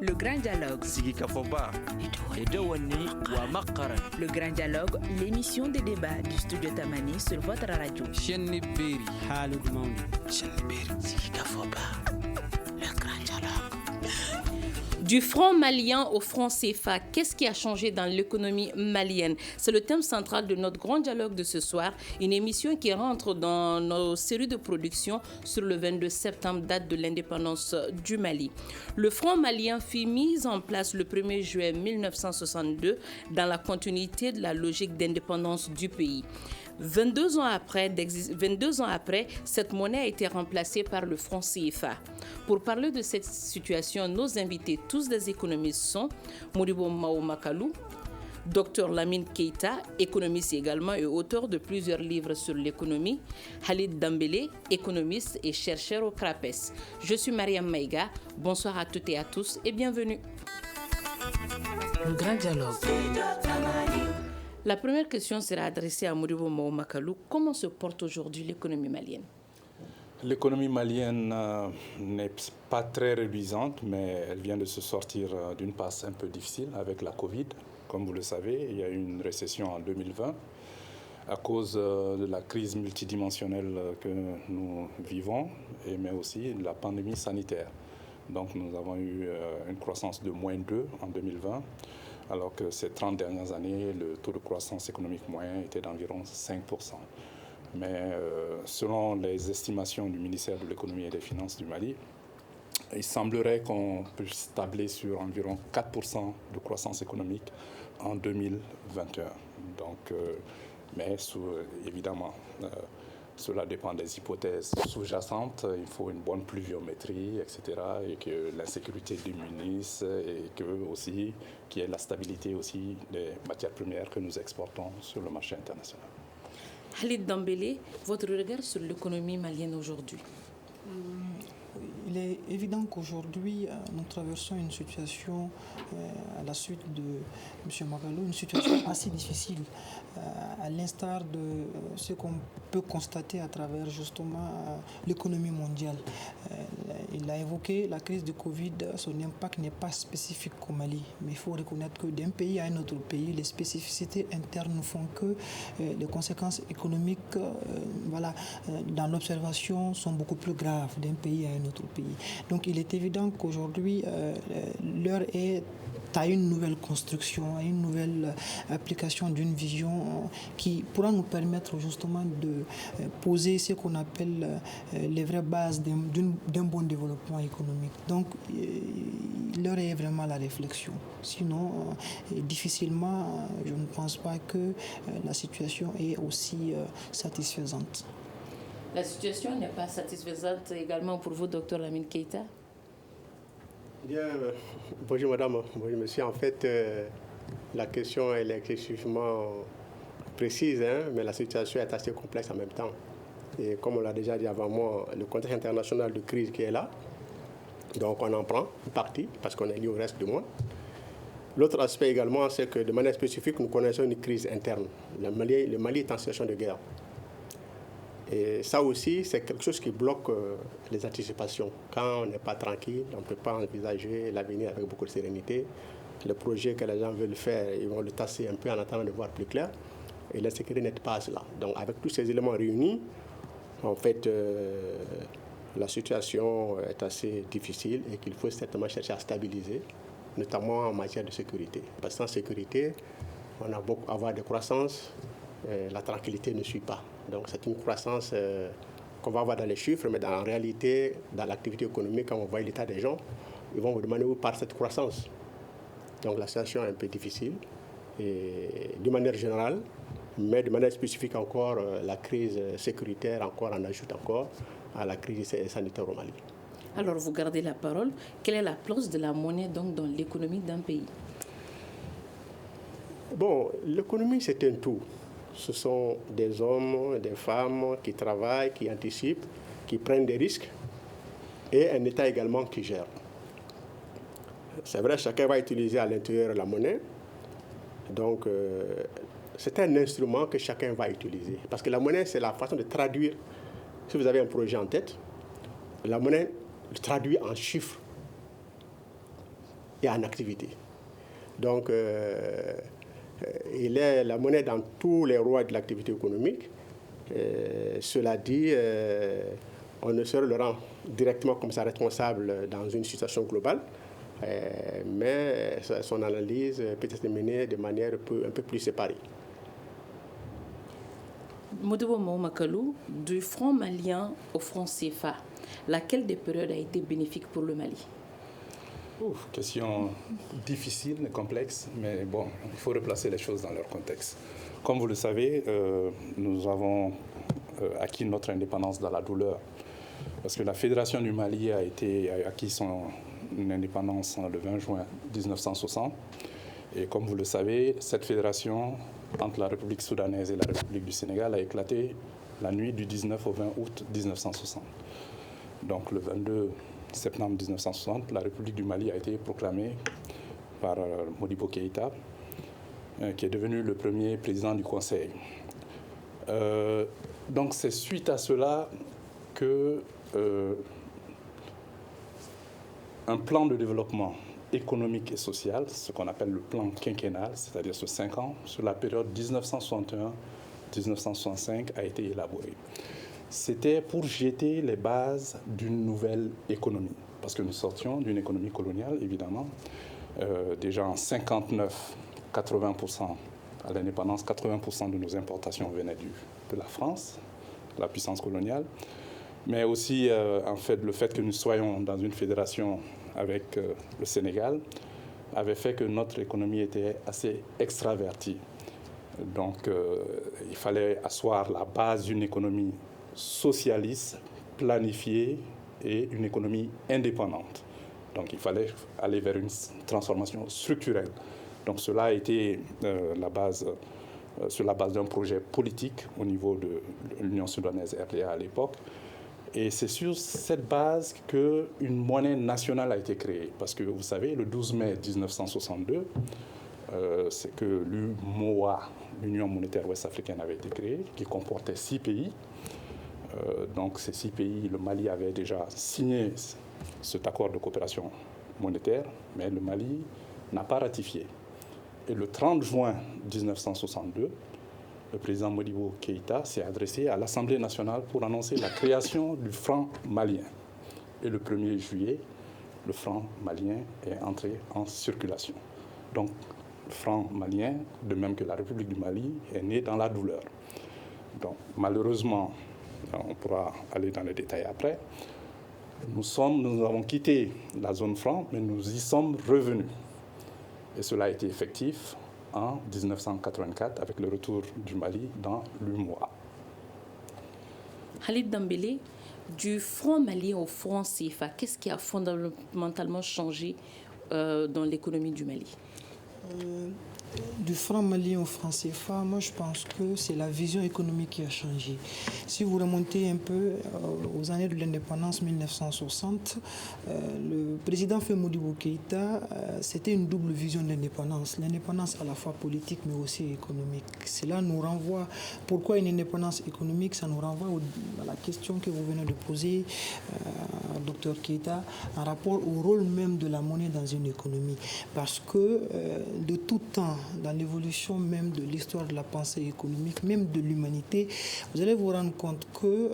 Le Grand Dialogue. Sigi Kafoba. Edouani wa Makaran. Le Grand Dialogue, l'émission de débat du studio Tamani sur votre radio. Chenni Beri. Halud Mauni. Chenni Beri. Sigi Kafoba. Le Grand Dialogue. Du franc malien au franc CFA, qu'est-ce qui a changé dans l'économie malienne? C'est le thème central de notre grand dialogue de ce soir, une émission qui rentre dans nos séries de production sur le 22 septembre, date de l'indépendance du Mali. Le franc malien fut mis en place le 1er juillet 1962 dans la continuité de la logique d'indépendance du pays. 22 ans après, cette monnaie a été remplacée par le franc CFA. Pour parler de cette situation, nos invités, tous des économistes, sont Modibo Mao Makalou, Dr Lamine Keita, économiste également et auteur de plusieurs livres sur l'économie, Halid Dambélé, économiste et chercheur au CRAPES. Je suis Mariam Maïga. Bonsoir à toutes et à tous et bienvenue. Le Grand Dialogue. La première question sera adressée à Modibo Mao Makalou. Comment se porte aujourd'hui l'économie malienne? L'économie malienne n'est pas très réduisante, mais elle vient de se sortir d'une passe un peu difficile avec la Covid. Comme vous le savez, il y a eu une récession en 2020 à cause de la crise multidimensionnelle que nous vivons, mais aussi de la pandémie sanitaire. Donc nous avons eu une croissance de -2 en 2020, alors que ces 30 dernières années, le taux de croissance économique moyen était d'environ 5%. Mais selon les estimations du ministère de l'économie et des finances du Mali, il semblerait qu'on puisse tabler sur environ 4% de croissance économique en 2021. Donc, mais évidemment, cela dépend des hypothèses sous-jacentes. Il faut une bonne pluviométrie, etc. Et que l'insécurité diminue et que aussi qu'il y ait la stabilité aussi des matières premières que nous exportons sur le marché international. Halid Dambélé, votre regard sur l'économie malienne aujourd'hui? Il est évident qu'aujourd'hui, nous traversons une situation, à la suite de M. Magalou, une situation assez difficile, à l'instar de ce qu'on peut constater à travers justement l'économie mondiale. Il a évoqué la crise de Covid, son impact n'est pas spécifique au Mali, mais il faut reconnaître que d'un pays à un autre pays, les spécificités internes font que les conséquences économiques dans l'observation sont beaucoup plus graves d'un pays à un autre pays. Donc il est évident qu'aujourd'hui, l'heure est à une nouvelle construction, à une nouvelle application d'une vision qui pourra nous permettre justement de poser ce qu'on appelle les vraies bases d'un bon développement économique. Donc l'heure est vraiment à la réflexion. Sinon, difficilement, je ne pense pas que la situation est aussi satisfaisante. La situation n'est pas satisfaisante également pour vous, Dr Lamine Keita? Bien, bonjour madame, bonjour monsieur. En fait, la question elle est excessivement précise, mais la situation est assez complexe en même temps. Et comme on l'a déjà dit avant moi, le contexte international de crise qui est là, donc on en prend une partie parce qu'on est lié au reste du monde. L'autre aspect également, c'est que de manière spécifique, nous connaissons une crise interne. Le Mali est en situation de guerre. Et ça aussi, c'est quelque chose qui bloque les anticipations. Quand on n'est pas tranquille, on ne peut pas envisager l'avenir avec beaucoup de sérénité. Le projet que les gens veulent faire, ils vont le tasser un peu en attendant de voir plus clair. Et l'insécurité n'est pas là. Donc avec tous ces éléments réunis, en fait, la situation est assez difficile et qu'il faut certainement chercher à stabiliser, notamment en matière de sécurité. Parce que sans sécurité, on a beau avoir de croissance, la tranquillité ne suit pas. Donc c'est une croissance qu'on va voir dans les chiffres, mais en réalité, dans l'activité économique, quand on voit l'état des gens, ils vont vous demander où part cette croissance. Donc la situation est un peu difficile, et d'une manière générale, mais de manière spécifique encore, la crise sécuritaire encore en ajoute encore à la crise sanitaire au Mali. Alors vous gardez la parole. Quelle est la place de la monnaie donc dans l'économie d'un pays? Bon, l'économie c'est un tout. Ce sont des hommes, des femmes qui travaillent, qui anticipent, qui prennent des risques, et un État également qui gère. C'est vrai, chacun va utiliser à l'intérieur la monnaie. Donc, c'est un instrument que chacun va utiliser. Parce que la monnaie, c'est la façon de traduire. Si vous avez un projet en tête, la monnaie le traduit en chiffres. est en activité. Donc, il est la monnaie dans tous les rois de l'activité économique. Cela dit, on ne saurait le rendre directement comme ça responsable dans une situation globale, mais son analyse peut être menée de manière un peu plus séparée. Modibo Mahamadou, du franc malien au franc CFA, laquelle des périodes a été bénéfique pour le Mali? Question difficile et complexe, mais bon, il faut replacer les choses dans leur contexte. Comme vous le savez, nous avons acquis notre indépendance dans la douleur, parce que la Fédération du Mali a acquis son indépendance le 20 juin 1960. Et comme vous le savez, cette fédération entre la République soudanaise et la République du Sénégal a éclaté la nuit du 19 au 20 août 1960. Donc le 22 septembre 1960, la République du Mali a été proclamée par Modibo Keïta, qui est devenu le premier président du Conseil. Donc c'est suite à cela que un plan de développement économique et social, ce qu'on appelle le plan quinquennal, c'est-à-dire sur 5 ans, sur la période 1961-1965, a été élaboré. C'était pour jeter les bases d'une nouvelle économie, parce que nous sortions d'une économie coloniale, évidemment. Déjà en 59, 80%, à l'indépendance, 80% de nos importations venaient de la France, la puissance coloniale. Mais aussi, en fait, le fait que nous soyons dans une fédération avec le Sénégal avait fait que notre économie était assez extravertie. Donc, il fallait asseoir la base d'une économie socialiste, planifiée et une économie indépendante. Donc, il fallait aller vers une transformation structurelle. Donc, cela a été sur la base d'un projet politique au niveau de l'Union soudanaise RDA à l'époque. Et c'est sur cette base qu'une monnaie nationale a été créée. Parce que, vous savez, le 12 mai 1962, c'est que l'UMOA, l'Union monétaire ouest-africaine, avait été créée, qui comportait 6 pays. Donc ces 6 pays, le Mali avait déjà signé cet accord de coopération monétaire, mais le Mali n'a pas ratifié. Et le 30 juin 1962, le président Modibo Keïta s'est adressé à l'Assemblée nationale pour annoncer la création du franc malien. Et le 1er juillet, le franc malien est entré en circulation. Donc, le franc malien, de même que la République du Mali, est né dans la douleur. Donc, malheureusement, on pourra aller dans les détails après, nous avons quitté la zone franc, mais nous y sommes revenus. Et cela a été effectif en 1984 avec le retour du Mali dans l'UMOA. Khalid Dambélé, du franc malien au franc CFA, qu'est-ce qui a fondamentalement changé dans l'économie du Mali? Du franc malien au franc CFA, moi je pense que c'est la vision économique qui a changé. Si vous remontez un peu aux années de l'indépendance 1960, le président Modibo Keïta, c'était une double vision de l'indépendance. L'indépendance à la fois politique mais aussi économique. Cela nous renvoie, pourquoi une indépendance économique? Ça nous renvoie à la question que vous venez de poser, Dr Keïta, en rapport au rôle même de la monnaie dans une économie. Parce que de tout temps, dans l'évolution même de l'histoire de la pensée économique, même de l'humanité, vous allez vous rendre compte que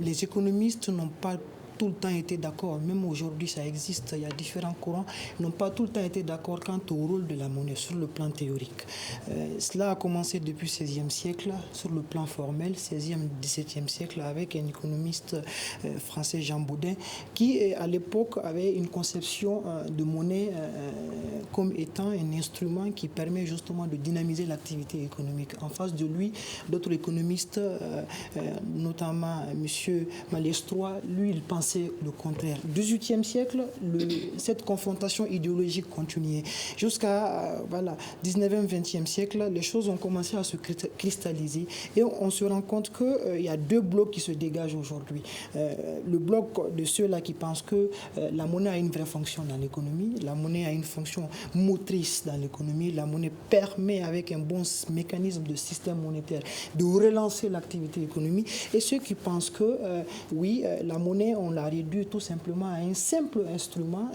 les économistes n'ont pas tout le temps été d'accord, même aujourd'hui ça existe, il y a différents courants, n'ont pas tout le temps été d'accord quant au rôle de la monnaie sur le plan théorique. Cela a commencé depuis le XVIe siècle, sur le plan formel, 16e, 17e siècle, avec un économiste français, Jean Baudin, qui à l'époque avait une conception de monnaie comme étant un instrument qui permet justement de dynamiser l'activité économique. En face de lui, d'autres économistes, notamment M. Malestroit, lui, il pensait le contraire. Du XVIIIe siècle, cette confrontation idéologique continuait. Jusqu'à 19e, 20e siècle, les choses ont commencé à se cristalliser et on se rend compte qu'il y a deux blocs qui se dégagent aujourd'hui. Le bloc de ceux-là qui pensent que la monnaie a une vraie fonction dans l'économie, la monnaie a une fonction motrice dans l'économie, la monnaie permet avec un bon mécanisme de système monétaire de relancer l'activité économique, et ceux qui pensent que oui, la monnaie, on l'a réduit tout simplement à un simple instrument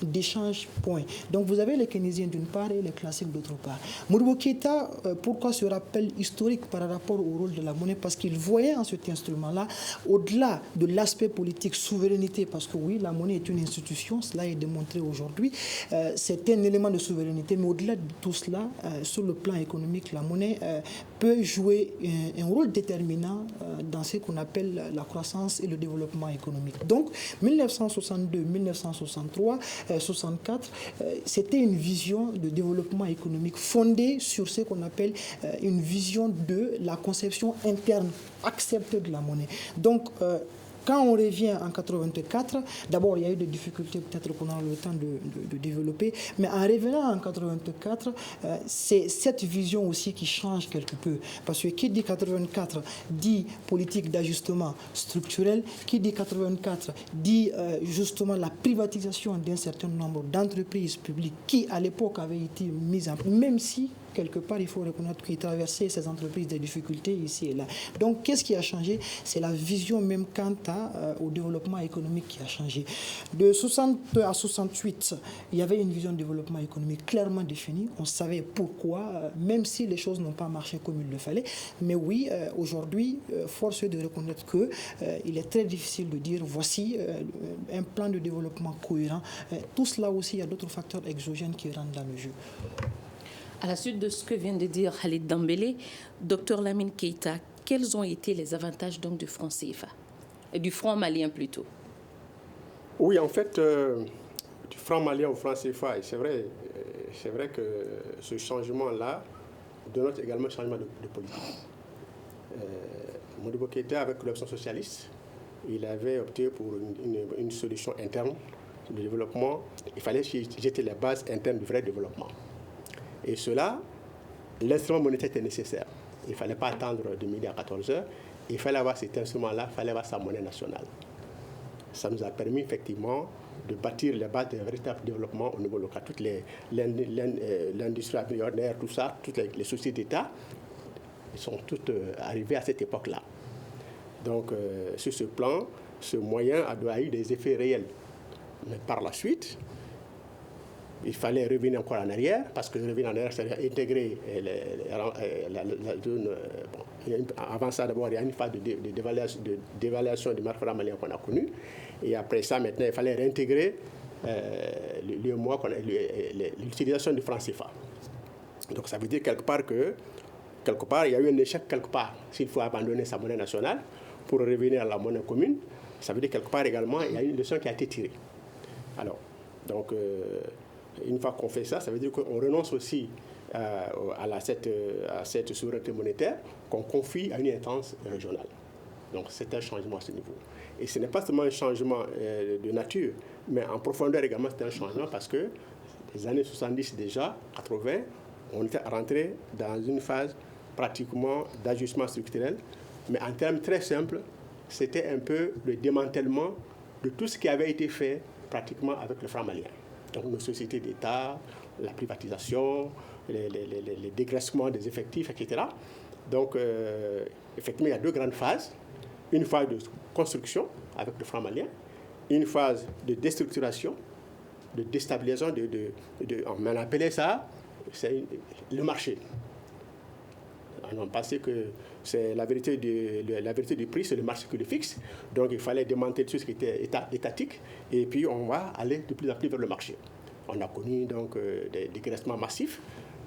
d'échange point. Donc vous avez les keynésiens d'une part et les classiques d'autre part. Modibo Keïta, pourquoi ce rappel historique par rapport au rôle de la monnaie? Parce qu'il voyait en cet instrument-là, au-delà de l'aspect politique, souveraineté, parce que oui, la monnaie est une institution, cela est démontré aujourd'hui, c'est un élément de souveraineté, mais au-delà de tout cela, sur le plan économique, la monnaie peut jouer un rôle déterminant dans ce qu'on appelle la croissance et le développement économique. Donc, 1962, 1963, 64, c'était une vision de développement économique fondée sur ce qu'on appelle une vision de la conception interne acceptée de la monnaie. Donc, quand on revient en 84, d'abord il y a eu des difficultés peut-être qu'on a le temps de développer, mais en revenant en 84, c'est cette vision aussi qui change quelque peu. Parce que qui dit 84 dit politique d'ajustement structurel, qui dit 84 dit justement la privatisation d'un certain nombre d'entreprises publiques qui à l'époque avaient été mises en place, même si quelque part, il faut reconnaître qu'ils traversaient ces entreprises des difficultés ici et là. Donc, qu'est-ce qui a changé? C'est la vision même quant au développement économique qui a changé. De 60 à 68, il y avait une vision de développement économique clairement définie. On savait pourquoi, même si les choses n'ont pas marché comme il le fallait. Mais oui, aujourd'hui, force est de reconnaître qu'il est très difficile de dire voici un plan de développement cohérent. Tout cela aussi, il y a d'autres facteurs exogènes qui rentrent dans le jeu. À la suite de ce que vient de dire Khalid Dambélé, Dr Lamine Keïta, quels ont été les avantages donc du franc CFA, et du franc malien plutôt? Oui, en fait, du franc malien au franc CFA, c'est vrai que ce changement-là dénote également un changement de politique. Modibo Keïta, avec l'option socialiste, il avait opté pour une solution interne de développement. Il fallait jeter les bases internes du vrai développement. Et cela, l'instrument monétaire était nécessaire. Il ne fallait pas attendre de midi à 14h. Il fallait avoir cet instrument-là, il fallait avoir sa monnaie nationale. Ça nous a permis effectivement de bâtir les bases d'un véritable développement au niveau local. Toute l'industrie agroalimentaire, tout ça, toutes les sociétés d'État sont toutes arrivées à cette époque-là. Donc, sur ce plan, ce moyen a eu des effets réels. Mais par la suite, il fallait revenir encore en arrière, parce que revenir en arrière, c'est intégrer la zone. Avant ça, d'abord, il y a une phase de dévaluation du marché malien qu'on a connu. Et après ça, maintenant, il fallait réintégrer l'utilisation du franc CFA. Donc, ça veut dire quelque part, il y a eu un échec quelque part. S'il faut abandonner sa monnaie nationale pour revenir à la monnaie commune, ça veut dire quelque part également, il y a une leçon qui a été tirée. Alors, donc, une fois qu'on fait ça, ça veut dire qu'on renonce aussi à cette souveraineté monétaire qu'on confie à une instance régionale. Donc c'est un changement à ce niveau. Et ce n'est pas seulement un changement de nature, mais en profondeur également c'est un changement parce que les années 70 déjà, 80, on était rentré dans une phase pratiquement d'ajustement structurel, mais en termes très simples, c'était un peu le démantèlement de tout ce qui avait été fait pratiquement avec le franc malien. Donc nos sociétés d'État, la privatisation, les dégraissements des effectifs, etc. Donc effectivement, il y a deux grandes phases. Une phase de construction avec le franc malien, une phase de déstructuration, de déstabilisation, on appelait ça le marché. On a pensé que c'est la vérité du prix, c'est le marché qui le fixe. Donc il fallait démanteler tout ce qui était étatique et puis on va aller de plus en plus vers le marché. On a connu donc des dégraissements massifs,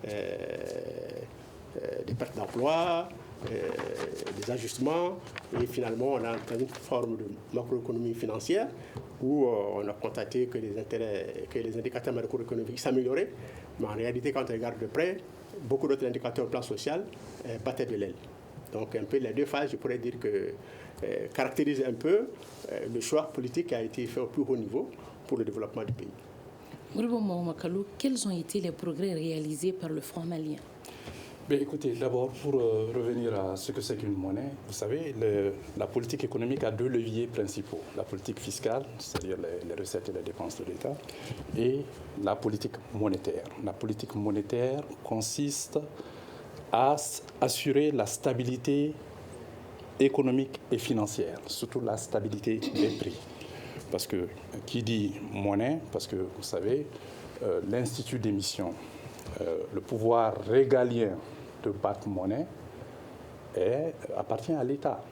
des pertes d'emploi, des ajustements et finalement on a dans une forme de macroéconomie financière où on a constaté que les indicateurs macroéconomiques s'amélioraient, mais en réalité quand on regarde de près, beaucoup d'autres indicateurs au plan social battaient de l'aile. Donc un peu les deux phases, je pourrais dire que caractérisent un peu le choix politique qui a été fait au plus haut niveau pour le développement du pays. Modibo Mahamadou, quels ont été les progrès réalisés par le franc malien? Bien, écoutez, d'abord, pour revenir à ce que c'est qu'une monnaie, vous savez, la politique économique a deux leviers principaux. La politique fiscale, c'est-à-dire les recettes et les dépenses de l'État, et la politique monétaire. La politique monétaire consiste à assurer la stabilité économique et financière, surtout la stabilité des prix. Parce que qui dit monnaie, parce que vous savez, l'institut d'émission, le pouvoir régalien de battre monnaie appartient à l'État.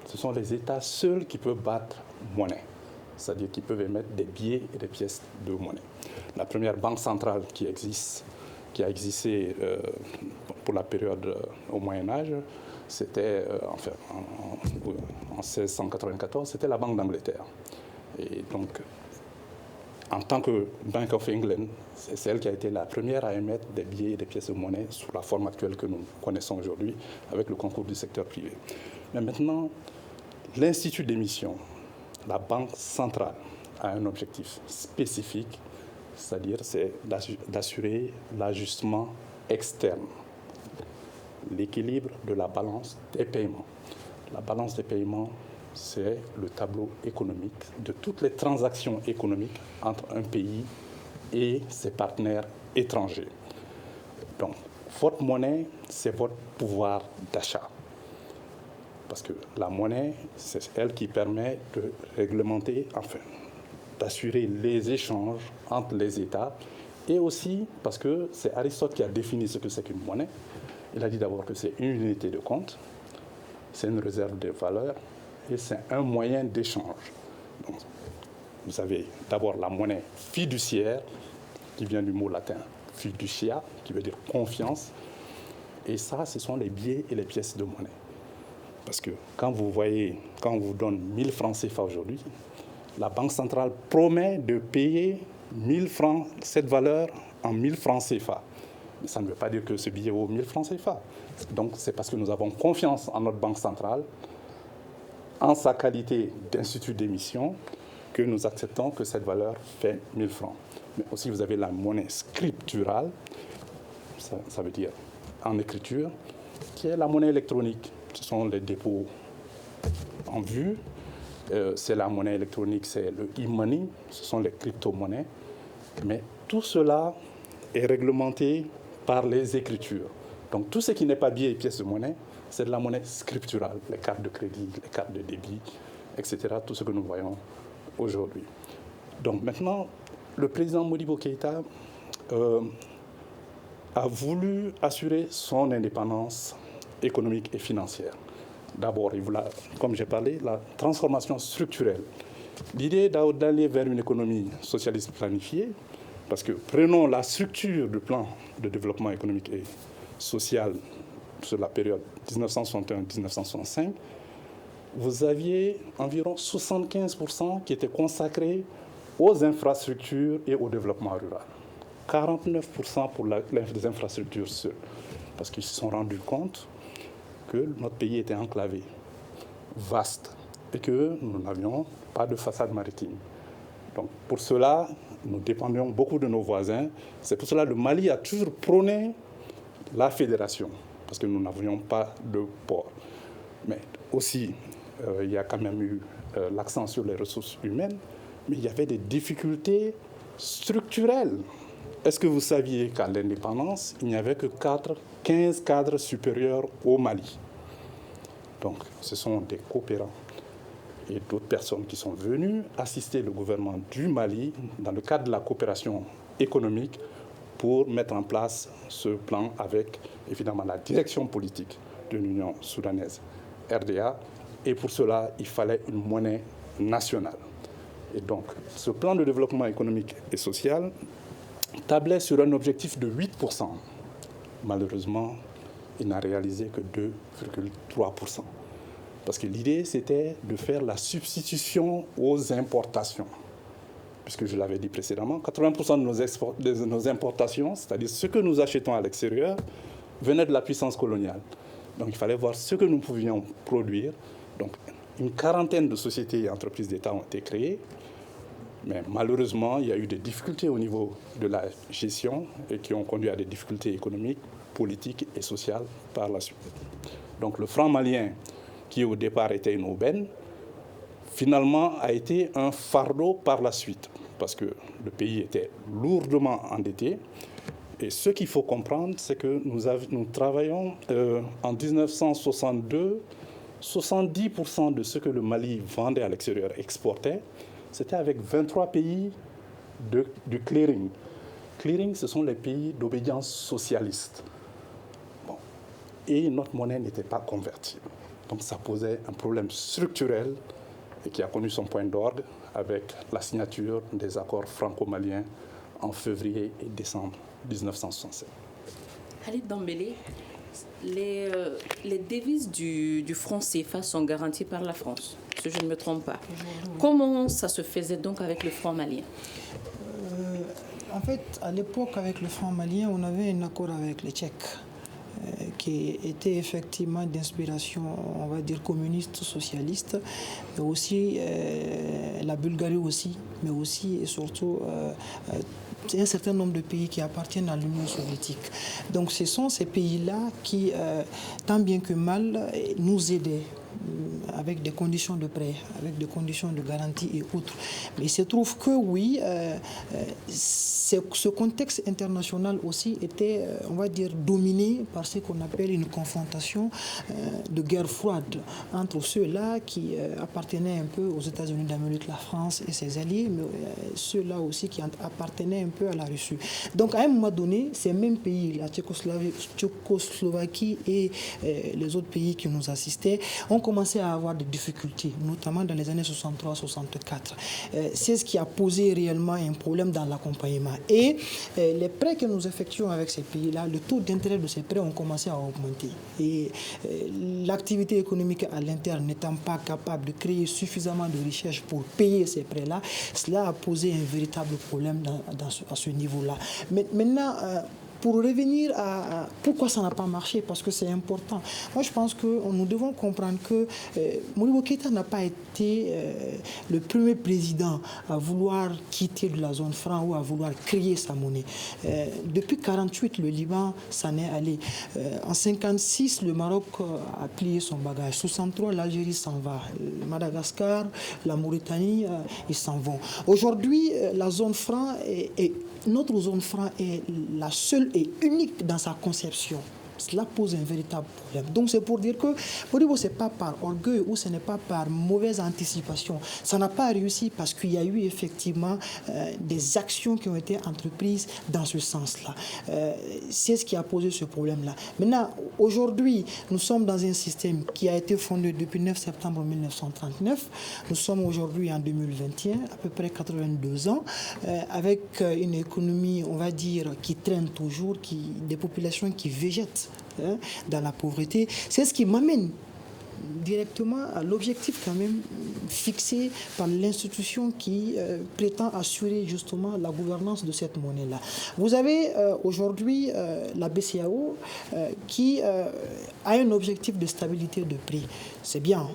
Ce sont les États seuls qui peuvent battre monnaie, c'est-à-dire qui peuvent émettre des billets et des pièces de monnaie. La première banque centrale qui a existé pour la période au Moyen-Âge, c'était en 1694, c'était la Banque d'Angleterre. Et donc, en tant que Bank of England, c'est celle qui a été la première à émettre des billets et des pièces de monnaie sous la forme actuelle que nous connaissons aujourd'hui, avec le concours du secteur privé. Mais maintenant, l'institut d'émission, la Banque centrale, a un objectif spécifique, c'est-à-dire c'est d'assurer l'ajustement externe, l'équilibre de la balance des paiements. La balance des paiements, c'est le tableau économique de toutes les transactions économiques entre un pays et ses partenaires étrangers. Donc, votre monnaie, c'est votre pouvoir d'achat. Parce que la monnaie, c'est elle qui permet de réglementer, enfin, d'assurer les échanges entre les États. Et aussi parce que c'est Aristote qui a défini ce que c'est qu'une monnaie. Il a dit d'abord que c'est une unité de compte, c'est une réserve de valeur et c'est un moyen d'échange. Donc, vous avez d'abord la monnaie fiduciaire, qui vient du mot latin fiducia, qui veut dire confiance. Et ça, ce sont les billets et les pièces de monnaie. Parce que quand on vous donne 1000 francs CFA aujourd'hui, la Banque centrale promet de payer 1000 francs, cette valeur en 1000 francs CFA. Mais ça ne veut pas dire que ce billet vaut 1000 francs CFA. Donc c'est parce que nous avons confiance en notre Banque centrale, en sa qualité d'institut d'émission, que nous acceptons que cette valeur fait 1000 francs. Mais aussi vous avez la monnaie scripturale, ça veut dire en écriture, qui est la monnaie électronique. Ce sont les dépôts en vue. C'est la monnaie électronique, c'est le e-money, ce sont les crypto-monnaies. Mais tout cela est réglementé par les écritures. Donc tout ce qui n'est pas billet et pièces de monnaie, c'est de la monnaie scripturale, les cartes de crédit, les cartes de débit, etc., tout ce que nous voyons aujourd'hui. Donc maintenant, le président Modibo Keïta a voulu assurer son indépendance économique et financière. D'abord, il voulait, comme j'ai parlé, la transformation structurelle. L'idée d'aller vers une économie socialiste planifiée, parce que prenons la structure du plan de développement économique et social sur la période 1961-1965, vous aviez environ 75% qui étaient consacrés aux infrastructures et au développement rural. 49% pour les infrastructures seules, parce qu'ils se sont rendus compte que notre pays était enclavé, vaste, et que nous n'avions pas de façade maritime. Donc pour cela, nous dépendions beaucoup de nos voisins. C'est pour cela que le Mali a toujours prôné la fédération, parce que nous n'avions pas de port. Mais aussi, il y a quand même eu l'accent sur les ressources humaines, mais il y avait des difficultés structurelles. Est-ce que vous saviez qu'à l'indépendance, il n'y avait que 15 cadres supérieurs au Mali? Donc, ce sont des coopérants et d'autres personnes qui sont venues assister le gouvernement du Mali dans le cadre de la coopération économique pour mettre en place ce plan avec, évidemment, la direction politique de l'Union soudanaise, RDA. Et pour cela, il fallait une monnaie nationale. Et donc, ce plan de développement économique et social tablait sur un objectif de 8%. Malheureusement, il n'a réalisé que 2,3%. Parce que l'idée, c'était de faire la substitution aux importations. Puisque je l'avais dit précédemment, 80% de nos importations, c'est-à-dire ce que nous achetons à l'extérieur, venait de la puissance coloniale. Donc il fallait voir ce que nous pouvions produire. Donc une quarantaine de sociétés et entreprises d'État ont été créées. Mais malheureusement, il y a eu des difficultés au niveau de la gestion et qui ont conduit à des difficultés économiques, politiques et sociales par la suite. Donc le franc malien, qui au départ était une aubaine, finalement a été un fardeau par la suite, parce que le pays était lourdement endetté. Et ce qu'il faut comprendre, c'est que nous travaillons en 1962, 70% de ce que le Mali vendait à l'extérieur, exportait, c'était avec 23 pays du clearing. Clearing, ce sont les pays d'obédience socialiste. Bon. Et notre monnaie n'était pas convertible. Donc ça posait un problème structurel et qui a connu son point d'orgue avec la signature des accords franco-maliens en février et décembre 1967. Khalid Dambélé, les devises du franc CFA sont garanties par la France, si je ne me trompe pas. Comment ça se faisait donc avec le franc malien? En fait, à l'époque, avec le franc malien, on avait un accord avec les Tchèques qui était effectivement d'inspiration, on va dire, communiste, socialiste, mais aussi la Bulgarie aussi, mais aussi et surtout un certain nombre de pays qui appartiennent à l'Union soviétique. Donc ce sont ces pays-là qui, tant bien que mal, nous aidaient avec des conditions de prêt, avec des conditions de garantie et autres. Mais il se trouve que oui, ce contexte international aussi était, on va dire, dominé par ce qu'on appelle une confrontation de guerre froide entre ceux-là qui appartenaient un peu aux États-Unis d'Amérique, la France et ses alliés, mais ceux-là aussi qui appartenaient un peu à la Russie. Donc à un moment donné, ces mêmes pays, la Tchécoslovaquie et les autres pays qui nous assistaient, ont commencé à avoir des difficultés, notamment dans les années 63-64. C'est ce qui a posé réellement un problème dans l'accompagnement. Et les prêts que nous effectuons avec ces pays-là, le taux d'intérêt de ces prêts ont commencé à augmenter. Et l'activité économique à l'interne n'étant pas capable de créer suffisamment de richesses pour payer ces prêts-là, cela a posé un véritable problème à ce niveau-là. Mais maintenant, pour revenir à pourquoi ça n'a pas marché, parce que c'est important. Moi, je pense que nous devons comprendre que Modibo Keïta n'a pas été le premier président à vouloir quitter de la zone franc ou à vouloir créer sa monnaie. Depuis 1948, le Liban s'en est allé. En 1956, le Maroc a plié son bagage. En 1963, l'Algérie s'en va. Madagascar, la Mauritanie, ils s'en vont. Aujourd'hui, la zone franc notre zone franc est la seule et unique dans sa conception. Cela pose un véritable problème. Donc c'est pour dire que Modibo, ce n'est pas par orgueil ou ce n'est pas par mauvaise anticipation. Ça n'a pas réussi parce qu'il y a eu effectivement des actions qui ont été entreprises dans ce sens-là. C'est ce qui a posé ce problème-là. Maintenant, aujourd'hui, nous sommes dans un système qui a été fondé depuis 9 septembre 1939. Nous sommes aujourd'hui en 2021, à peu près 82 ans, avec une économie, on va dire, qui traîne toujours, des populations qui végètent dans la pauvreté. C'est ce qui m'amène directement à l'objectif quand même fixé par l'institution qui prétend assurer justement la gouvernance de cette monnaie-là. Vous avez aujourd'hui la BCEAO qui a un objectif de stabilité de prix. C'est bien.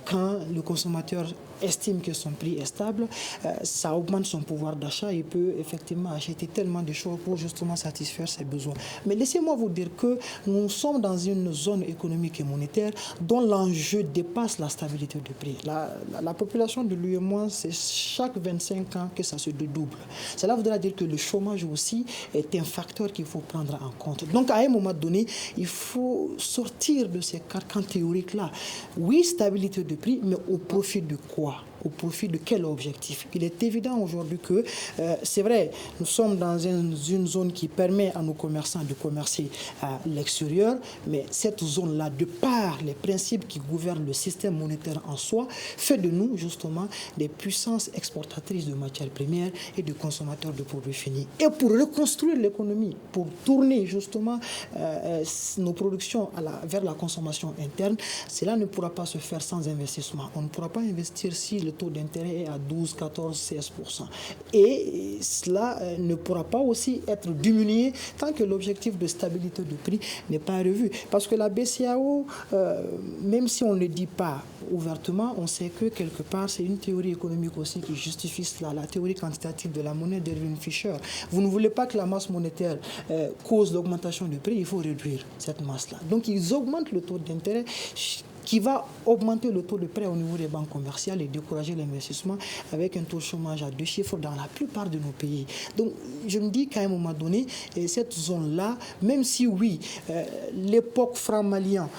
Quand le consommateur estime que son prix est stable, ça augmente son pouvoir d'achat, il peut effectivement acheter tellement de choses pour justement satisfaire ses besoins. Mais laissez-moi vous dire que nous sommes dans une zone économique et monétaire dont l'enjeu dépasse la stabilité du prix. La population de l'UEMOA, c'est chaque 25 ans que ça se dédouble. Cela voudra dire que le chômage aussi est un facteur qu'il faut prendre en compte. Donc à un moment donné, il faut sortir de ces carcans théoriques-là. Oui, stabilité de prix, mais au profit de quoi ? Au profit de quel objectif? Il est évident aujourd'hui que, c'est vrai, nous sommes dans une zone qui permet à nos commerçants de commercer à l'extérieur, mais cette zone-là, de par les principes qui gouvernent le système monétaire en soi, fait de nous justement des puissances exportatrices de matières premières et de consommateurs de produits finis. Et pour reconstruire l'économie, pour tourner justement nos productions vers la consommation interne, cela ne pourra pas se faire sans investissement. On ne pourra pas investir si le taux d'intérêt est à 12, 14, 16%. Et cela ne pourra pas aussi être diminué tant que l'objectif de stabilité de prix n'est pas revu. Parce que la BCEAO, même si on ne le dit pas ouvertement, on sait que quelque part, c'est une théorie économique aussi qui justifie cela, la théorie quantitative de la monnaie d'Erwin Fischer. Vous ne voulez pas que la masse monétaire cause l'augmentation du prix, il faut réduire cette masse-là. Donc ils augmentent le taux d'intérêt qui va augmenter le taux de prêt au niveau des banques commerciales et décourager l'investissement avec un taux de chômage à 2 chiffres dans la plupart de nos pays. Donc, je me dis qu'à un moment donné, cette zone-là, même si oui, l'époque franc-malien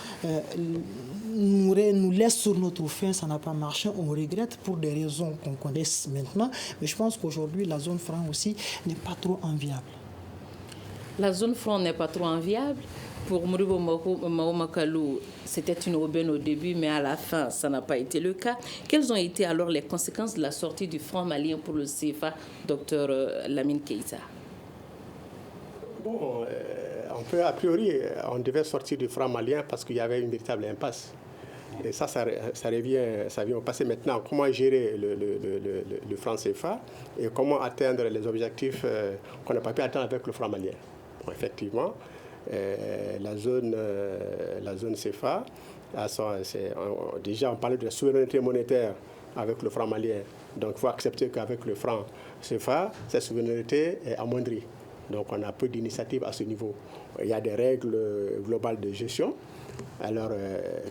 nous laisse sur notre faim, ça n'a pas marché, on regrette pour des raisons qu'on connaît maintenant, mais je pense qu'aujourd'hui, la zone franc aussi n'est pas trop enviable. La zone franc n'est pas trop enviable. Pour Modibo Mahamat, c'était une aubaine au début, mais à la fin, ça n'a pas été le cas. Quelles ont été alors les conséquences de la sortie du franc malien pour le CFA, Dr Lamine Keïta? Bon, a priori, on devait sortir du franc malien parce qu'il y avait une véritable impasse. Et ça vient au passé maintenant. Comment gérer le franc CFA et comment atteindre les objectifs qu'on n'a pas pu atteindre avec le franc malien. Bon, effectivement, la zone CFA, déjà on parlait de la souveraineté monétaire avec le franc malien. Donc il faut accepter qu'avec le franc CFA, cette souveraineté est amoindrie. Donc on a peu d'initiatives à ce niveau. Il y a des règles globales de gestion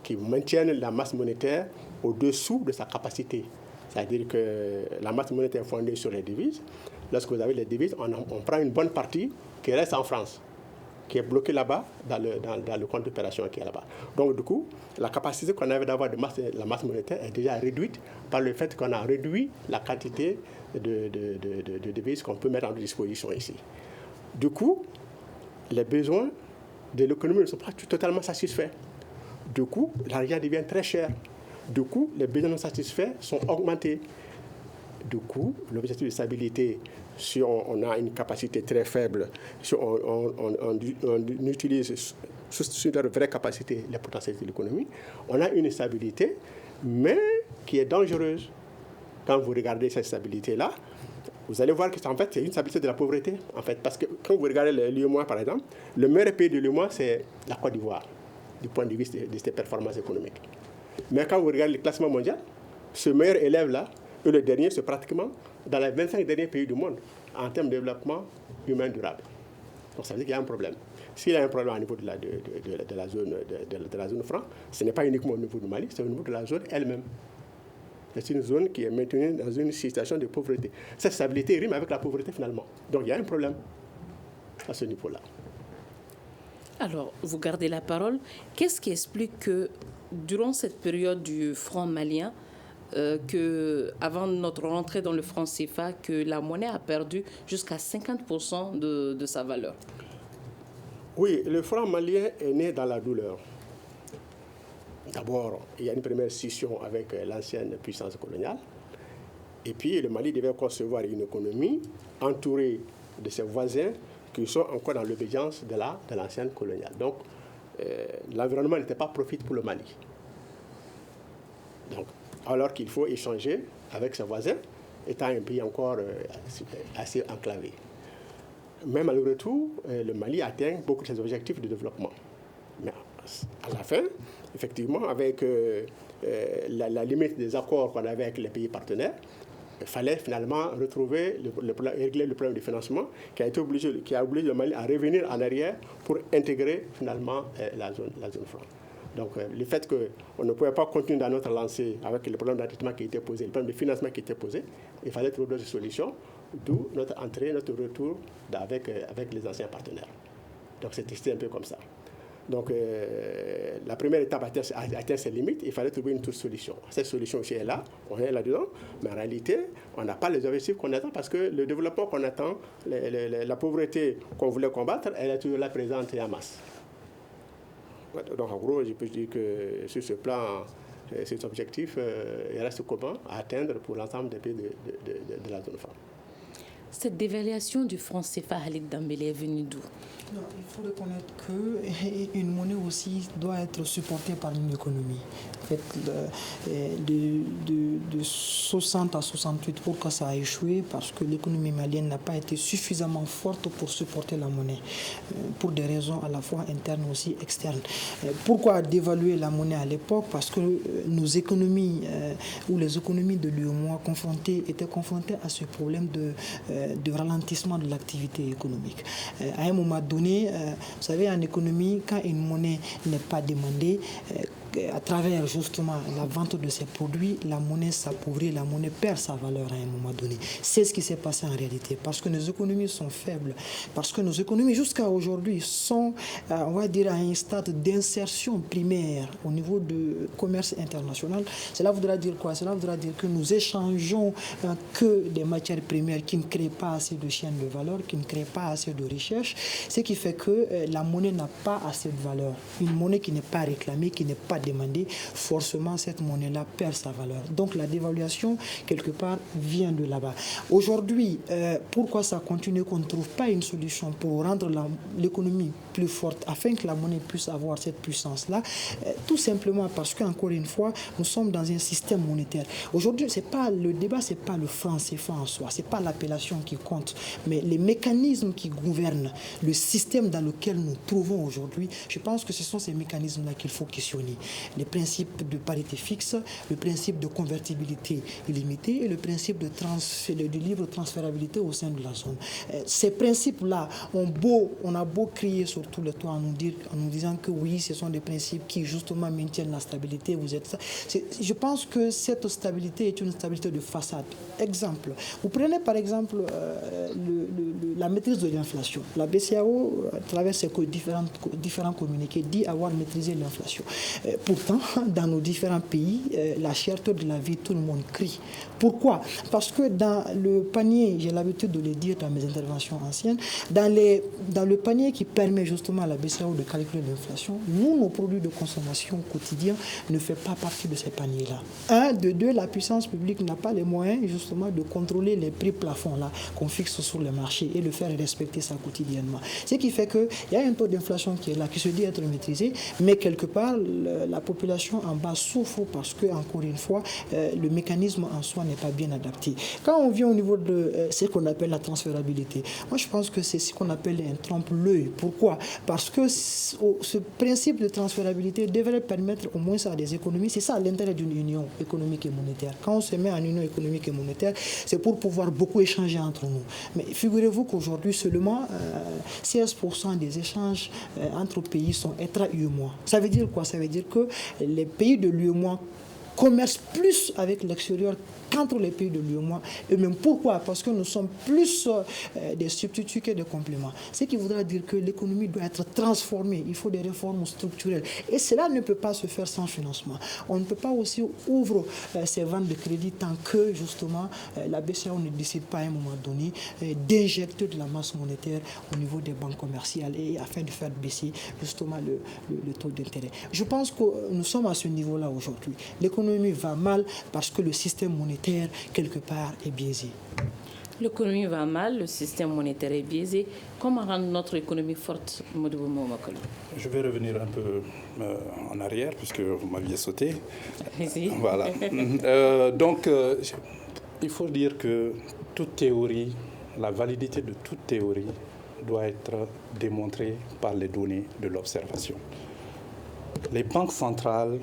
qui maintiennent la masse monétaire au-dessous de sa capacité. C'est-à-dire que la masse monétaire est fondée sur les devises. Lorsque vous avez les devises, on prend une bonne partie qui reste en France, qui est bloquée là-bas dans le compte d'opération qui est là-bas. Donc du coup, la capacité qu'on avait d'avoir la masse monétaire est déjà réduite par le fait qu'on a réduit la quantité de devises qu'on peut mettre en disposition ici. Du coup, les besoins de l'économie ne sont pas totalement satisfaits. Du coup, l'argent devient très cher. Du coup, les besoins non satisfaits sont augmentés. Du coup, l'objectif de stabilité, si on a une capacité très faible, si on utilise sur leur vraie capacité les potentialités de l'économie, on a une stabilité, mais qui est dangereuse. Quand vous regardez cette stabilité-là, vous allez voir que c'est une stabilité de la pauvreté, en fait, parce que quand vous regardez l'UEMOA, par exemple, le meilleur pays de l'UEMOA, c'est la Côte d'Ivoire, du point de vue de ses performances économiques. Mais quand vous regardez le classement mondial, ce meilleur élève-là, et le dernier, c'est pratiquement dans les 25 derniers pays du monde, en termes de développement humain durable. Donc ça veut dire qu'il y a un problème. S'il y a un problème au niveau de la zone franc, ce n'est pas uniquement au niveau du Mali, c'est au niveau de la zone elle-même. C'est une zone qui est maintenue dans une situation de pauvreté. Cette stabilité rime avec la pauvreté finalement. Donc il y a un problème à ce niveau-là. Alors, vous gardez la parole. Qu'est-ce qui explique que durant cette période du franc malien, avant notre rentrée dans le franc CFA, que la monnaie a perdu jusqu'à 50% de sa valeur? Oui, le franc malien est né dans la douleur. D'abord, il y a une première scission avec l'ancienne puissance coloniale. Et puis, le Mali devait concevoir une économie entourée de ses voisins qui sont encore dans l'obédience de l'ancienne coloniale. Donc, l'environnement n'était pas propice pour le Mali. Donc, alors qu'il faut échanger avec ses voisins, étant un pays encore assez enclavé. Mais malgré tout, le Mali atteint beaucoup de ses objectifs de développement. Mais à la fin, effectivement, avec la limite des accords qu'on avait avec les pays partenaires, il fallait finalement régler le problème du financement qui a obligé le Mali à revenir en arrière pour intégrer finalement la zone franc. Donc le fait qu'on ne pouvait pas continuer dans notre lancée avec le problème d'endettement qui était posé, le problème de financement qui était posé, il fallait trouver d'autres solutions, d'où notre entrée, notre retour avec les anciens partenaires. Donc c'était un peu comme ça. Donc, la première étape a atteint ses limites, il fallait trouver une autre solution. Cette solution aussi est là, on est là-dedans, mais en réalité, on n'a pas les objectifs qu'on attend parce que le développement qu'on attend, la pauvreté qu'on voulait combattre, elle est toujours là présente et en masse. Donc, en gros, je peux dire que sur ce plan, cet objectif, il reste commun à atteindre pour l'ensemble des pays de la zone franc. Cette dévaluation du franc CFA, Halid Dambélé, est venue d'où? Non, il faut reconnaître qu'une monnaie aussi doit être supportée par une économie. En fait, de 60 à 68, pourquoi ça a échoué? Parce que l'économie malienne n'a pas été suffisamment forte pour supporter la monnaie, pour des raisons à la fois internes et aussi externes. Pourquoi dévaluer la monnaie à l'époque? Parce que nos économies, ou les économies de l'UEMOA étaient confrontées à ce problème de ralentissement de l'activité économique. À un moment donné, vous savez, en économie, quand une monnaie n'est pas demandée, à travers justement la vente de ces produits, la monnaie s'appauvrit, la monnaie perd sa valeur à un moment donné. C'est ce qui s'est passé en réalité, parce que nos économies sont faibles, parce que nos économies jusqu'à aujourd'hui sont, on va dire, à un stade d'insertion primaire au niveau du commerce international. Cela voudra dire quoi? Cela voudra dire que nous échangeons que des matières premières qui ne créent pas assez de chaînes de valeur, qui ne créent pas assez de recherche, ce qui fait que la monnaie n'a pas assez de valeur. Une monnaie qui n'est pas réclamée, qui n'est pas demandée, forcément cette monnaie-là perd sa valeur. Donc la dévaluation, quelque part, vient de là-bas. Aujourd'hui, pourquoi ça continue qu'on ne trouve pas une solution pour rendre l'économie plus forte afin que la monnaie puisse avoir cette puissance-là? Tout simplement parce qu'encore une fois, nous sommes dans un système monétaire. Aujourd'hui, le débat, ce n'est pas le franc CFA en soi, ce n'est pas l'appellation qui compte, mais les mécanismes qui gouvernent le système dans lequel nous trouvons aujourd'hui. Je pense que ce sont ces mécanismes-là qu'il faut questionner. Les principes de parité fixe, le principe de convertibilité illimitée et le principe de libre transférabilité au sein de la zone. Ces principes-là, on a beau crier sur tous les toits en nous disant que oui, ce sont des principes qui justement maintiennent la stabilité. Je pense que cette stabilité est une stabilité de façade. Exemple, vous prenez par exemple la maîtrise de l'inflation. La BCEAO, à travers ses différents communiqués, dit avoir maîtrisé l'inflation. Pourtant, dans nos différents pays, la cherté de la vie, tout le monde crie. Pourquoi? Parce que dans le panier, j'ai l'habitude de le dire dans mes interventions anciennes, dans le panier qui permet justement à la BCEAO de calculer l'inflation, nos produits de consommation quotidien ne fait pas partie de ces paniers-là. Un, de deux, la puissance publique n'a pas les moyens justement de contrôler les prix plafonds-là qu'on fixe sur le marché et de faire respecter ça quotidiennement. Ce qui fait qu'il y a un taux d'inflation qui est là, qui se dit être maîtrisé, mais quelque part, la population en bas souffre parce que, encore une fois, le mécanisme en soi n'est pas bien adapté. Quand on vient au niveau de ce qu'on appelle la transférabilité, moi je pense que c'est ce qu'on appelle un trompe-l'œil. Pourquoi? Parce que ce principe de transférabilité devrait permettre au moins à des économies, c'est ça l'intérêt d'une union économique et monétaire. Quand on se met en union économique et monétaire, c'est pour pouvoir beaucoup échanger entre nous. Mais figurez-vous qu'aujourd'hui, seulement 16% des échanges entre pays sont intra-UEMOA. Ça veut dire quoi? Ça veut dire que les pays de l'UEMOA commercent plus avec l'extérieur qu'entre les pays de l'UEMOA. Et même pourquoi? Parce que nous sommes plus des substituts que des compléments. Ce qui voudra dire que l'économie doit être transformée. Il faut des réformes structurelles. Et cela ne peut pas se faire sans financement. On ne peut pas aussi ouvrir ces ventes de crédit tant que, justement, la BCEAO ne décide pas à un moment donné d'injecter de la masse monétaire au niveau des banques commerciales et afin de faire baisser, justement, le taux d'intérêt. Je pense que nous sommes à ce niveau-là aujourd'hui. L'économie va mal parce que le système monétaire, quelque part, est biaisé. L'économie va mal, le système monétaire est biaisé. Comment rendre notre économie forte, Modibo Mamakolo? Je vais revenir un peu en arrière, puisque vous m'aviez sauté. Merci. Voilà. Donc, il faut dire que toute théorie, la validité de toute théorie doit être démontrée par les données de l'observation. Les banques centrales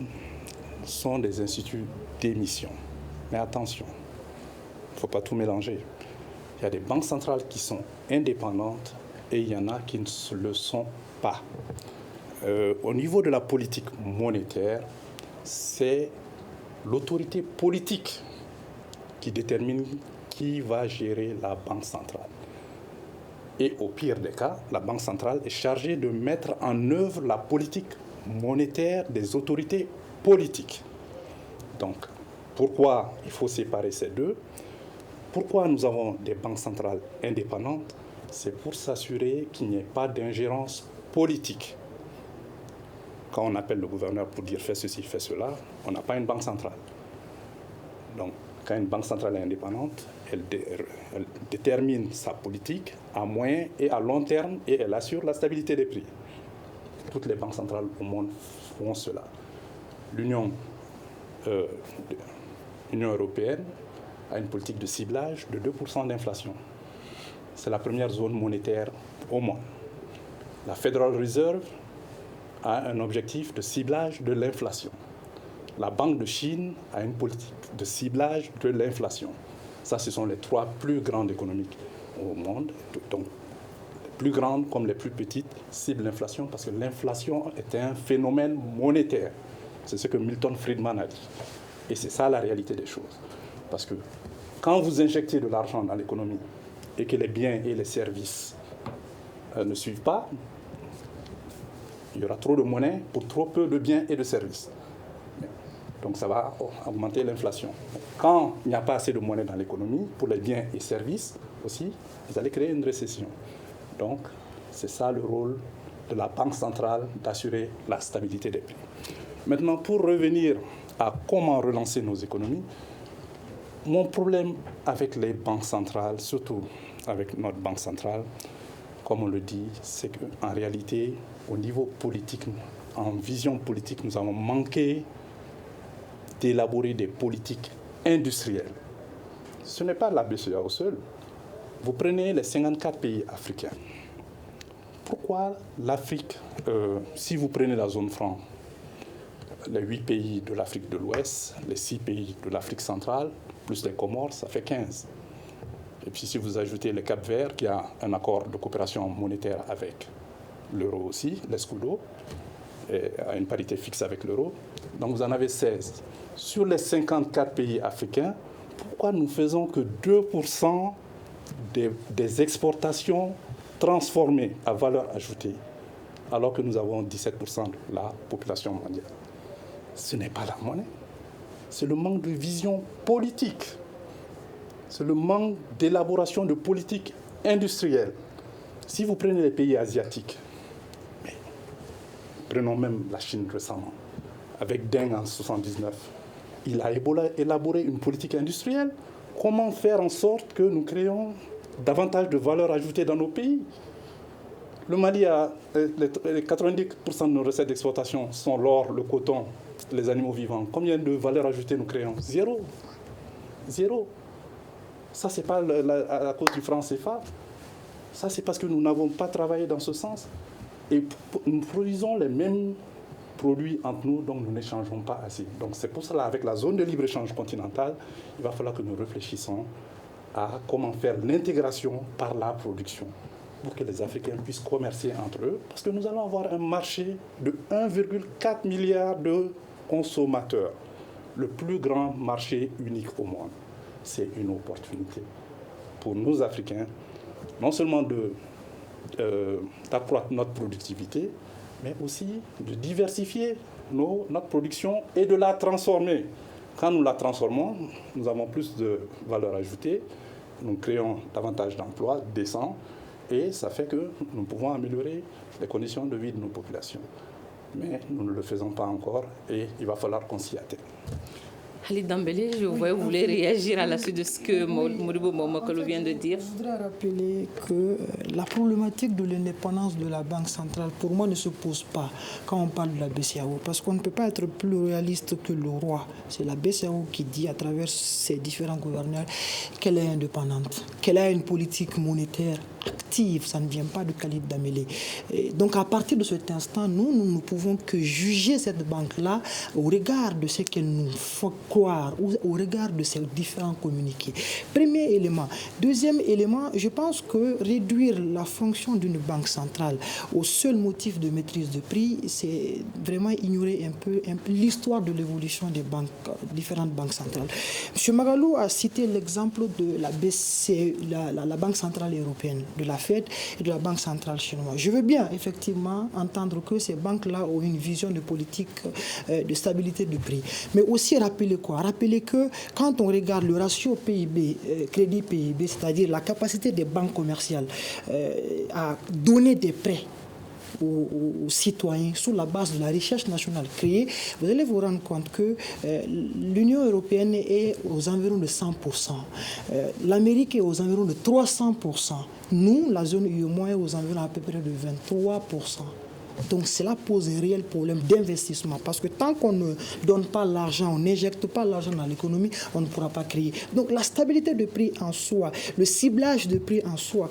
sont des instituts d'émission. Mais attention, il ne faut pas tout mélanger. Il y a des banques centrales qui sont indépendantes et il y en a qui ne le sont pas. Au niveau de la politique monétaire, c'est l'autorité politique qui détermine qui va gérer la banque centrale. Et au pire des cas, la banque centrale est chargée de mettre en œuvre la politique monétaire des autorités politiques. Donc, pourquoi il faut séparer ces deux? Pourquoi nous avons des banques centrales indépendantes? C'est pour s'assurer qu'il n'y ait pas d'ingérence politique. Quand on appelle le gouverneur pour dire fais ceci, fais cela, on n'a pas une banque centrale. Donc, quand une banque centrale est indépendante, elle détermine sa politique à moyen et à long terme et elle assure la stabilité des prix. Toutes les banques centrales au monde font cela. L'Union européenne a une politique de ciblage de 2% d'inflation. C'est la première zone monétaire au monde. La Federal Reserve a un objectif de ciblage de l'inflation. La Banque de Chine a une politique de ciblage de l'inflation. Ça, ce sont les trois plus grandes économies au monde. Donc, les plus grandes comme les plus petites ciblent l'inflation parce que l'inflation est un phénomène monétaire. C'est ce que Milton Friedman a dit. Et c'est ça la réalité des choses. Parce que quand vous injectez de l'argent dans l'économie et que les biens et les services ne suivent pas, il y aura trop de monnaie pour trop peu de biens et de services. Donc ça va augmenter l'inflation. Quand il n'y a pas assez de monnaie dans l'économie, pour les biens et services aussi, vous allez créer une récession. Donc c'est ça le rôle de la Banque centrale, d'assurer la stabilité des prix. Maintenant, pour revenir à comment relancer nos économies, mon problème avec les banques centrales, surtout avec notre banque centrale, comme on le dit, c'est qu'en réalité, au niveau politique, en vision politique, nous avons manqué d'élaborer des politiques industrielles. Ce n'est pas la BCEAO seule. Vous prenez les 54 pays africains. Pourquoi l'Afrique, si vous prenez la zone franc, les 8 pays de l'Afrique de l'Ouest, les 6 pays de l'Afrique centrale, plus les Comores, ça fait 15. Et puis si vous ajoutez le Cap-Vert, qui a un accord de coopération monétaire avec l'euro aussi, l'escudo, à une parité fixe avec l'euro, donc vous en avez 16. Sur les 54 pays africains, pourquoi nous faisons que 2% des exportations transformées à valeur ajoutée, alors que nous avons 17% de la population mondiale? Ce n'est pas la monnaie, c'est le manque de vision politique, c'est le manque d'élaboration de politique industrielle. Si vous prenez les pays asiatiques, prenons même la Chine récemment, avec Deng en 1979, il a élaboré une politique industrielle. Comment faire en sorte que nous créons davantage de valeur ajoutée dans nos pays? Le Mali a les 90% de nos recettes d'exportation sont l'or, le coton, les animaux vivants. Combien de valeur ajoutée nous créons? Zéro. Zéro. Ça, ce n'est pas à cause du franc CFA. Ça, c'est parce que nous n'avons pas travaillé dans ce sens. Et nous produisons les mêmes produits entre nous, donc nous n'échangeons pas assez. Donc c'est pour cela, avec la zone de libre-échange continentale, il va falloir que nous réfléchissions à comment faire l'intégration par la production pour que les Africains puissent commercer entre eux, parce que nous allons avoir un marché de 1,4 milliard de consommateurs, le plus grand marché unique au monde. C'est une opportunité pour nous Africains, non seulement d'accroître notre productivité, mais aussi de diversifier notre production et de la transformer. Quand nous la transformons, nous avons plus de valeur ajoutée, nous créons davantage d'emplois décents, et ça fait que nous pouvons améliorer les conditions de vie de nos populations. Mais nous ne le faisons pas encore, et il va falloir qu'on s'y attelle. Khalid Dembélé, je vois que vous voulez réagir à la suite de ce que Modibo Momakolo vient de dire. Je voudrais rappeler que la problématique de l'indépendance de la Banque centrale, pour moi, ne se pose pas quand on parle de la BCEAO, parce qu'on ne peut pas être plus réaliste que le roi. C'est la BCEAO qui dit, à travers ses différents gouverneurs, qu'elle est indépendante, qu'elle a une politique monétaire active, ça ne vient pas de Khalid Dembélé. Donc à partir de cet instant, nous ne pouvons que juger cette banque-là au regard de ce qu'elle nous fait croire, ou au regard de ses différents communiqués. Premier élément. Deuxième élément, je pense que réduire la fonction d'une banque centrale au seul motif de maîtrise de prix, c'est vraiment ignorer un peu l'histoire de l'évolution des banques, différentes banques centrales. M. Magalou a cité l'exemple de la Banque centrale européenne, de la Fed et de la Banque centrale chinoise. Je veux bien effectivement entendre que ces banques-là ont une vision de politique de stabilité de prix. Mais aussi rappeler quoi? Rappeler que quand on regarde le ratio PIB, crédit PIB, c'est-à-dire la capacité des banques commerciales à donner des prêts aux citoyens sur la base de la recherche nationale créée, vous allez vous rendre compte que l'Union européenne est aux environs de 100%. L'Amérique est aux environs de 300%. Nous, la zone UEMOA, est aux environs à peu près de 23%. Donc cela pose un réel problème d'investissement parce que tant qu'on ne donne pas l'argent, on n'injecte pas l'argent dans l'économie, on ne pourra pas créer. Donc la stabilité de prix en soi, le ciblage de prix en soi,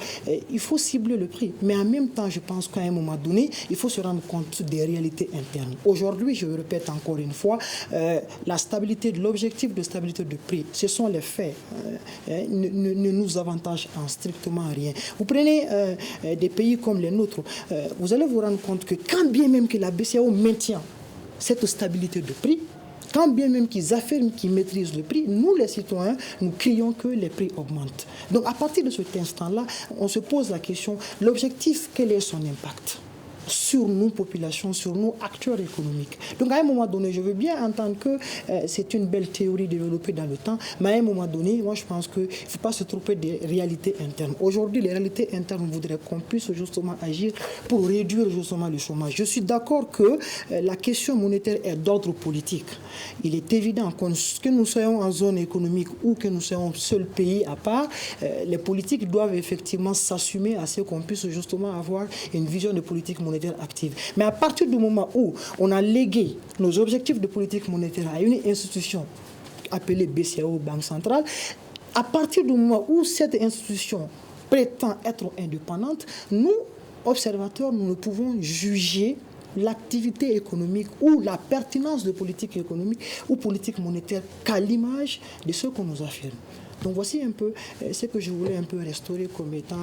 il faut cibler le prix. Mais en même temps, je pense qu'à un moment donné, il faut se rendre compte des réalités internes. Aujourd'hui, je le répète encore une fois, la stabilité, l'objectif de stabilité de prix, ce sont les faits, ne nous avantagent en strictement rien. Vous prenez des pays comme les nôtres, vous allez vous rendre compte que quand bien même que la BCEAO maintient cette stabilité de prix. Quand bien même qu'ils affirment qu'ils maîtrisent le prix, nous les citoyens, nous crions que les prix augmentent. Donc à partir de cet instant-là, on se pose la question, l'objectif, quel est son impact sur nos populations, sur nos acteurs économiques. Donc à un moment donné, je veux bien entendre que c'est une belle théorie développée dans le temps, mais à un moment donné, moi je pense qu'il ne faut pas se tromper des réalités internes. Aujourd'hui, les réalités internes voudraient qu'on puisse justement agir pour réduire justement le chômage. Je suis d'accord que la question monétaire est d'ordre politique. Il est évident que nous soyons en zone économique ou que nous soyons seul pays à part, les politiques doivent effectivement s'assumer à ce qu'on puisse justement avoir une vision de politique monétaire active. Mais à partir du moment où on a légué nos objectifs de politique monétaire à une institution appelée BCAO, Banque centrale, à partir du moment où cette institution prétend être indépendante, nous, observateurs, nous ne pouvons juger l'activité économique ou la pertinence de politique économique ou politique monétaire qu'à l'image de ce qu'on nous affirme. Donc voici un peu ce que je voulais un peu restaurer comme étant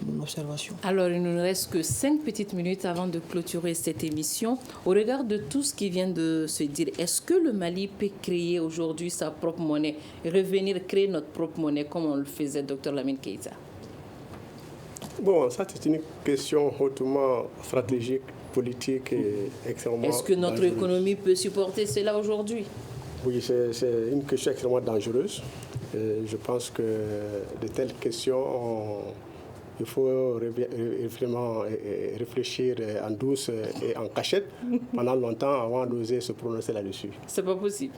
mon observation. Alors il ne nous reste que 5 petites minutes avant de clôturer cette émission. Au regard de tout ce qui vient de se dire, est-ce que le Mali peut créer aujourd'hui sa propre monnaie, revenir créer notre propre monnaie comme on le faisait, Dr Lamine Keïta? Bon, ça c'est une question hautement stratégique, politique et extrêmement... Est-ce que notre dangereuse. économie peut supporter cela aujourd'hui? Oui, c'est une question extrêmement dangereuse. Et je pense que de telles questions, il faut vraiment réfléchir en douce et en cachette pendant longtemps avant d'oser se prononcer là-dessus. C'est pas possible.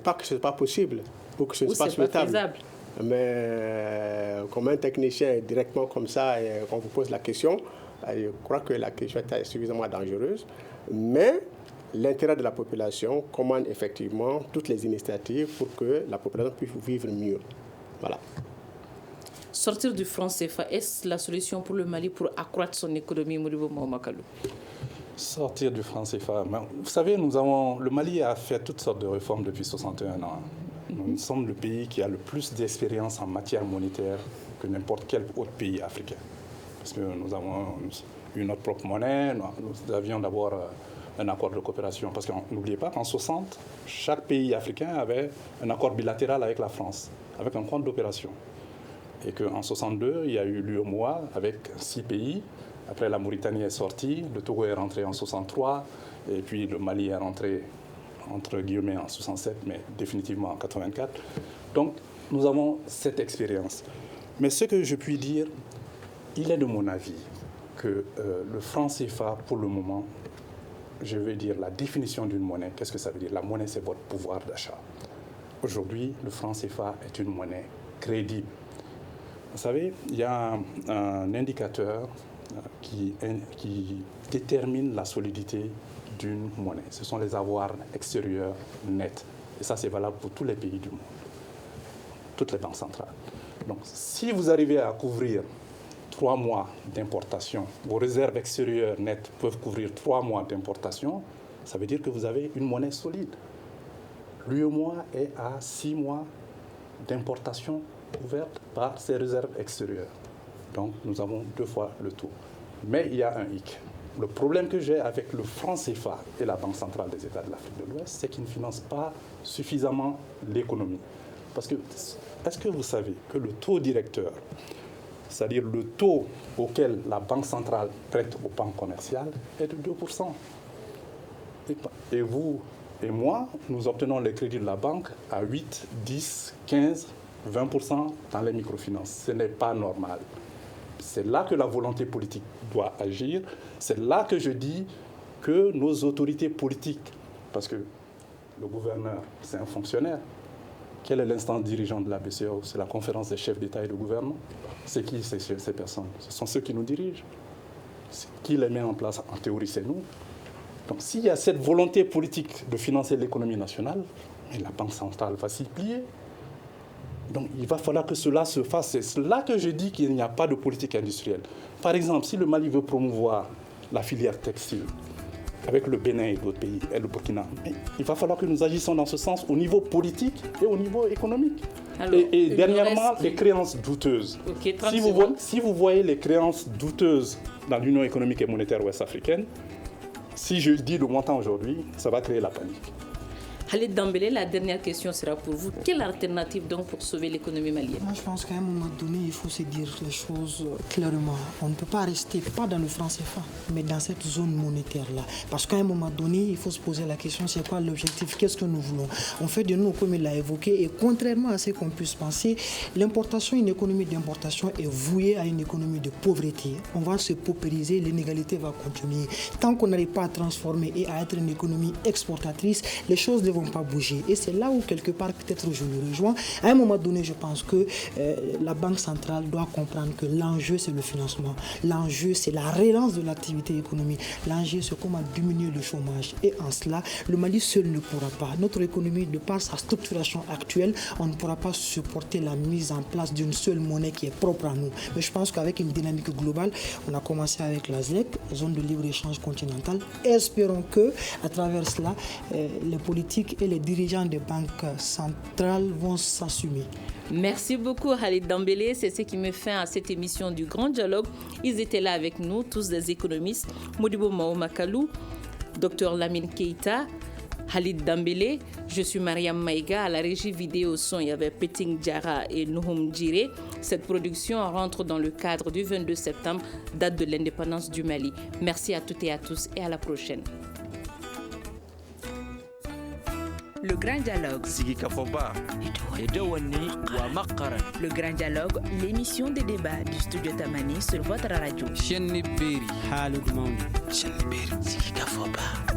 Pas que ce n'est pas possible, ou que ce n'est pas souhaitable. Mais comme un technicien directement comme ça, et qu'on vous pose la question, je crois que la question est suffisamment dangereuse. Mais l'intérêt de la population commande effectivement toutes les initiatives pour que la population puisse vivre mieux. Voilà. Sortir du franc CFA, est-ce la solution pour le Mali pour accroître son économie, Modibo Mahamadou? Sortir du franc CFA. Vous savez, le Mali a fait toutes sortes de réformes depuis 61 ans. Nous sommes le pays qui a le plus d'expérience en matière monétaire que n'importe quel autre pays africain. Parce que nous avons eu notre propre monnaie, nous avions d'abord un accord de coopération. Parce que n'oubliez pas qu'en 60, chaque pays africain avait un accord bilatéral avec la France, avec un compte d'opération. Et qu'en 62, il y a eu l'UEMOA avec 6 pays. Après, la Mauritanie est sortie, le Togo est rentré en 63, et puis le Mali est rentré, entre guillemets, en 67, mais définitivement en 84. Donc, nous avons cette expérience. Mais ce que je puis dire, il est de mon avis que le franc CFA, pour le moment, je vais dire la définition d'une monnaie. Qu'est-ce que ça veut dire? La monnaie, c'est votre pouvoir d'achat. Aujourd'hui, le franc CFA est une monnaie crédible. Vous savez, il y a un indicateur qui détermine la solidité d'une monnaie. Ce sont les avoirs extérieurs nets. Et ça, c'est valable pour tous les pays du monde, toutes les banques centrales. Donc, si vous arrivez à couvrir 3 mois d'importation, vos réserves extérieures nettes peuvent couvrir 3 mois d'importation, ça veut dire que vous avez une monnaie solide. L'UEMOA est à 6 mois d'importation ouverte par ses réserves extérieures. Donc, nous avons 2 fois le taux. Mais il y a un hic. Le problème que j'ai avec le franc CFA et la Banque centrale des États de l'Afrique de l'Ouest, c'est qu'ils ne financent pas suffisamment l'économie. Parce que, est-ce que vous savez que le taux directeur, c'est-à-dire le taux auquel la Banque centrale prête aux banques commerciales, est de 2%. Et vous et moi, nous obtenons les crédits de la banque à 8, 10, 15, 20% dans les microfinances. Ce n'est pas normal. C'est là que la volonté politique doit agir. C'est là que je dis que nos autorités politiques, parce que le gouverneur, c'est un fonctionnaire. Quel est l'instance dirigeant de la BCEAO? C'est la conférence des chefs d'État et de gouvernement. C'est qui ces personnes? Ce sont ceux qui nous dirigent. Qui les met en place? En théorie, c'est nous. Donc s'il y a cette volonté politique de financer l'économie nationale, la Banque centrale va s'y plier. Donc il va falloir que cela se fasse. C'est là que je dis qu'il n'y a pas de politique industrielle. Par exemple, si le Mali veut promouvoir la filière textile avec le Bénin et d'autres pays, et le Burkina, il va falloir que nous agissions dans ce sens au niveau politique et au niveau économique. Alors, et dernièrement, les créances douteuses. Okay, si vous voyez les créances douteuses dans l'Union économique et monétaire ouest-africaine, si je dis le montant aujourd'hui, ça va créer la panique. Khalid Dambélé, la dernière question sera pour vous. Quelle alternative donc pour sauver l'économie malienne? Moi, je pense qu'à un moment donné, il faut se dire les choses clairement. On ne peut pas rester, pas dans le franc CFA, mais dans cette zone monétaire-là. Parce qu'à un moment donné, il faut se poser la question, c'est quoi l'objectif? Qu'est-ce que nous voulons? On fait de nous, comme il l'a évoqué, et contrairement à ce qu'on puisse penser, l'importation, une économie d'importation est vouée à une économie de pauvreté. On va se paupériser, l'inégalité va continuer. Tant qu'on n'arrive pas à transformer et à être une économie exportatrice, les choses ne vont pas bouger. Et c'est là où, quelque part, peut-être je vous rejoins. À un moment donné, je pense que la Banque centrale doit comprendre que l'enjeu, c'est le financement. L'enjeu, c'est la relance de l'activité économique. L'enjeu, c'est comment diminuer le chômage. Et en cela, le Mali seul ne pourra pas. Notre économie, de par sa structuration actuelle, on ne pourra pas supporter la mise en place d'une seule monnaie qui est propre à nous. Mais je pense qu'avec une dynamique globale, on a commencé avec la ZLEC, zone de libre-échange continentale. Espérons que, à travers cela, les politiques et les dirigeants des banques centrales vont s'assumer. Merci beaucoup Khalid Dambélé, c'est ce qui met fin à cette émission du Grand Dialogue. Ils étaient là avec nous, tous des économistes, Modibo Mahamadou, Dr Lamine Keïta, Khalid Dambélé, je suis Mariam Maïga, à la régie vidéo son, il y avait Peting Diarra et Nouhoum Djiré. Cette production rentre dans le cadre du 22 septembre, date de l'indépendance du Mali. Merci à toutes et à tous et à la prochaine. Le Grand Dialogue. Le Grand Dialogue, l'émission des débats du studio Tamani sur votre radio. Shenni Beri Halud Mauni. Shenni Beri Sigi Kafoba.